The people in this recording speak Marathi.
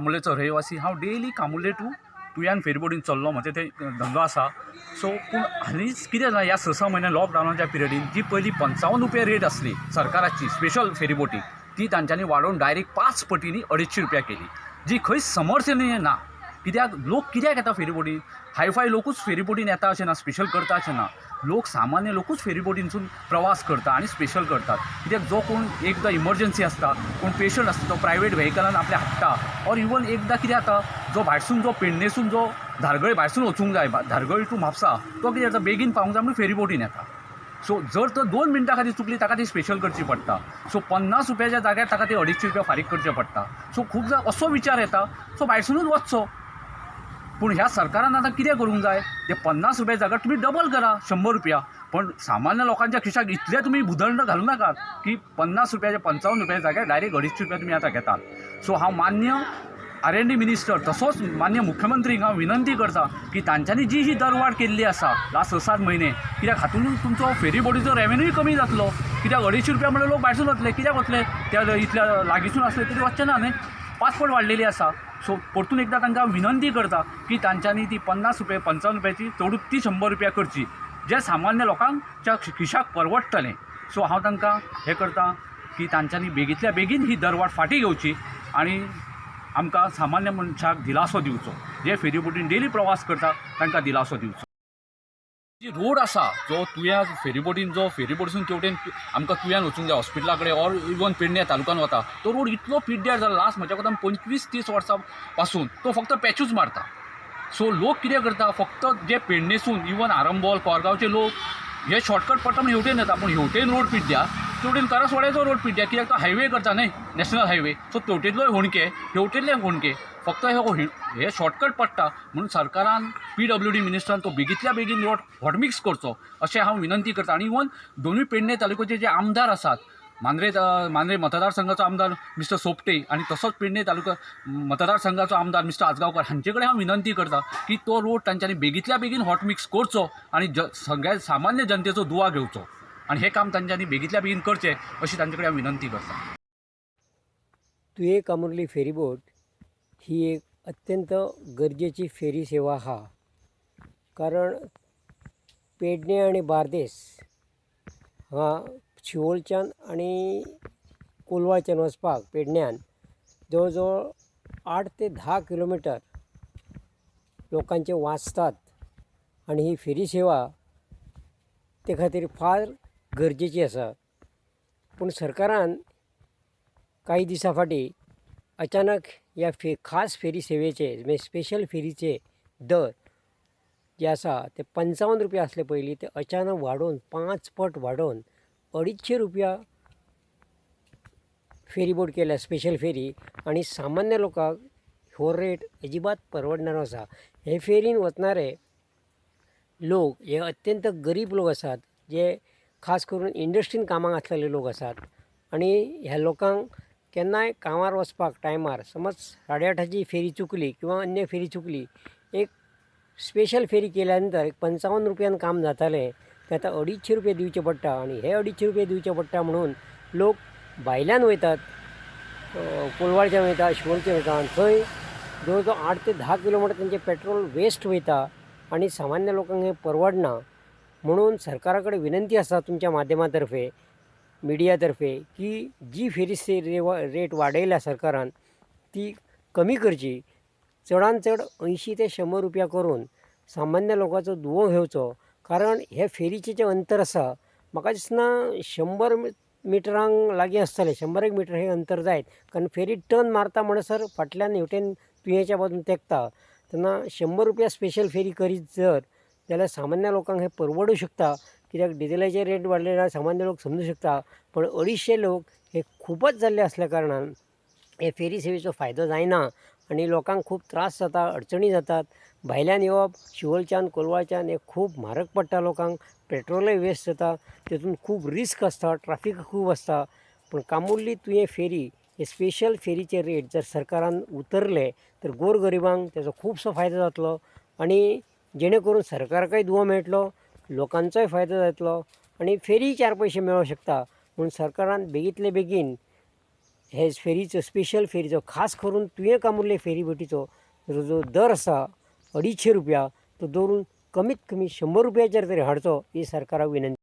कामुर्लेचो रहिवासी। हांव डेली कामुर्ले टू तुयन फेरीबोटीन चल्लो, म्हजे ते धंदो आसा। सो पूण हालींच कितें जालें, ह्या 6 म्हयने लॉकडावनाच्या पिरियडीन जी पयलीं 55 रुपया रेट आसली सरकाराची स्पेशल फेरीबोटी, ती तांच्यांनी वाडोवन डायरेक्ट 5 पटींनी 250 रुपया केली, जी खंयच समर्थनीय ना। कित्याक लोक कित्याक येता फेरीबोटीन? हायफाय लोकूच फेरीबोटीन येता अशें ना, स्पेशल करता अशें ना। लोक सामान्य लोकूच फेरीबोटीनसून प्रवास करता आनी स्पेशल करतात। कित्याक जो कोण एकदां इमर्जन्सी आसता, कोण पेशंट आसता, तो प्रायवेट व्हेकलान आपल्या हाडटा। ऑर इवन एकदां कितें जाता, जो भायरसून जो पेडणेसून जो धारगळे भायरसून वचूंक जाय, धारगळे टू म्हापसा, तो कितें जाता, बेगीन पावूंक जाय म्हणून फेरीबोटीन येता। सो जर तर 2 मिनटां खातीर चुकली, ताका ती स्पेशल करची पडटा। सो 50 रुपयाच्या जाग्यार ताका ते 250 रुपया फारीक करचे पडटा। सो खूब जाण असो विचार येता, सो भायरसूनच वचचो। पूण ह्या सरकारान आतां कितें करूंक जाय, ते 50 रुपया जाग्यार तुमी डबल करा, 100 रुपया। पण सामान्य लोकांच्या खिशाक इतले तुमी भुदंड घालूं नाकात की 50 रुपयाचे 55 रुपया जाग्यार डायरेक्ट 250 रुपया तुमी आतां घेतात। सो हांव मान्य R&D मिनिस्टर तसोच मान्य मुख्यमंत्रीक हांव विनंती करता की तांच्यांनी जी ही दरवाड केल्ली आसा लास्ट 6-7 म्हयने, कित्याक हातूंत तुमचो फेरीबोटीचो रेवेन्यूय कमी जातलो। कित्याक 250 रुपया म्हणल्यार लोक भायरसून वतले, कित्याक वतले? त्या इतल्या लागींसून आसले तरी वचचे ना न्ही, 5 पट वाडलेली आसा। सो परतून एकदां तांकां विनंती करता की तांच्यांनी ती 50 रुपया 55 रुपयाची चडूच ती 100 रुपया करची, जे सामान्य लोकांच्या खिशाक परवडटलें। सो हांव तांकां हें करता की तांच्यांनी बेगींतल्या बेगीन ही दरवाड फाटी घेवची आनी आमकां सामान्य मनशाक दिलासो दिवचो, जे फेरीबोटीन डेली प्रवास करता तांकां दिलासो दिवचो। जी रोड आसा, जो तुया फेरीबोटीन जो फेरीबोटीसून तेवटेन आमकां तुयान वचूंक जाय हॉस्पिटला कडेन, ऑर इवन पेडणे तालुक्यान वता, तो रोड इतलो पिड्ड्यार जाला लास्ट म्हज्या कोतान 25-30 वर्सां पासून तो फक्त पॅचूच मारता। सो लोक कितें करता, फक्त जे पेडणेसून इवन आरंबोल कोरगांवचे लोक हे शॉर्टकट पडटा म्हणून हेवटेन येता, पूण हेवटेन रोड पिड्ड्यार, तेवटेन करसवाड्याचो रोड पिड्ड्यार, कित्याक तो हायवे करता न्ही, नॅशनल हायवे। सो तेवटेंतलोय होणके, हेवटेंतले होणके, फक्त हे शॉर्टकट पडटा म्हणून सरकारान PWD मिनिस्टरान तो बेगींतल्या बेगीन रोड हॉटमिक्स करचो अशें हांव विनंती करता। आनी इवन दोनूय पेडणे तालुक्याचे जे आमदार आसात, मांद्रे मतदारसंघाचो आमदार मिस्टर सोपटे आनी तसोच पेडणे तालुका मतदारसंघाचो आमदार मिस्टर आजगांवकर, हांचे कडेन हांव विनंती करता की तो रोड तांच्यांनी बेगींतल्या बेगीन हॉटमिक्स करचो आनी सगळ्या सामान्य जनतेचो दुवा घेवचो, आनी हें काम तांच्यांनी बेगींतल्या बेगीन करचें अशी तांचे कडेन हांव विनंती करता। तुये कामुर्ली फेरीबोट ही एक अत्यंत गरजेची फेरी सेवा आहा, कारण पेडणे आनी बार्देस हांगा शिवोलच्यान आनी कोलवाच्यान वचपाक पेडण्यान जवळ जवळ 8 ते 10 किलोमिटर लोकांचे वाचतात, आनी ही फेरी सेवा ते खातीर फार गरजेची आसा। पूण सरकारान काही दिसां फाटीं अचानक ह्या खास फेरी सेवेचे म्हणजे स्पेशल फेरीचे दर जे आसा ते 55 रुपया आसले पयलीं, ते अचानक वाडोवन 5 पट वाडोवन 250 रुपया फेरीबोट केल्या, स्पेशल फेरी। आनी सामान्य लोकांक हो रेट अजिबात परवडणारो आसा। हे फेरीन वचणारे लोक हे अत्यंत गरीब लोक आसात, जे खास करून इंडस्ट्रीन कामाक आसलेले लोक आसात। आनी ह्या लोकांक केन्नाय कामार वचपाक टायमार समज 8:30ची फेरी चुकली किंवा अन्य फेरी चुकली, एक स्पेशल फेरी केल्या नंतर 55 रुपयान काम जातालें, तें आतां 250 रुपया दिवचे पडटा। आनी हे 250 रुपया दिवचे पडटा म्हणून लोक भायल्यान वयतात, कोलवाळच्यान वयता, शिवोलच्यान वयता, आनी थंय जवळ जवळ 8 ते 10 किलोमिटर तेंचें पेट्रोल वेस्ट वयता आनी सामान्य लोकांक हें परवडना। म्हणून सरकारा कडेन विनंती आसा तुमच्या माध्यमातर्फे, मिडियातर्फे, की जी फेरी रेट वाडयल्या सरकारान ती कमी करची, चडान चड 80 ते 100 रुपया करून सामान्य लोकांचो दुवो घेवचो। कारण हे फेरीचें जें अंतर आसा, म्हाका दिसना 100 मिटरांक लागीं आसतलें, 100 मिटर हें अंतर जायत, कारण फेरी टर्न मारता म्हणसर फाटल्यान हेवटेन तुयेच्या बाजून तेंकता, तेन्ना 100 रुपया स्पेशल फेरी करीत जर जाल्यार सामान्य लोकांक हें परवडूं शकता। कित्याक डिझेलाचे रेट वाडले जाल्यार सामान्य लोक समजूं शकता, पण 250 लोक हे खूबच जाल्ले असल्या कारणान हे फेरी सेवेचो फायदो जायना आनी लोकांक खूब त्रास जाता, अडचणी जातात। भायल्यान येवप शिवोलच्यान कोलवाच्यान हे खूब म्हारग पडटा लोकांक, पेट्रोलय वेस्ट जाता, तेतून खूब रिस्क आसता, ट्राफीक खूब आसता। पूण कामुर्ली तुये फेरी हे स्पेशल फेरीचे रेट जर सरकारान उतरले तर गोरगरिबांक तेजो खुबसो फायदो जातलो आनी जेणे करून सरकाराकय दुवो मेळटलो, लोकांचोय फायदो जातलो आनी फेरी 4 पयशे मेळोंक शकता। म्हणून सरकारान बेगींतले बेगीन हे फेरीचो स्पेशल फेरीचो खास करून तुवें कामुर्ले फेरी बोटीचो जो दर आसा 250 रुपया तो दवरून कमीत कमी 100 रुपयाचेर तरी हाडचो ही सरकाराक विनंती.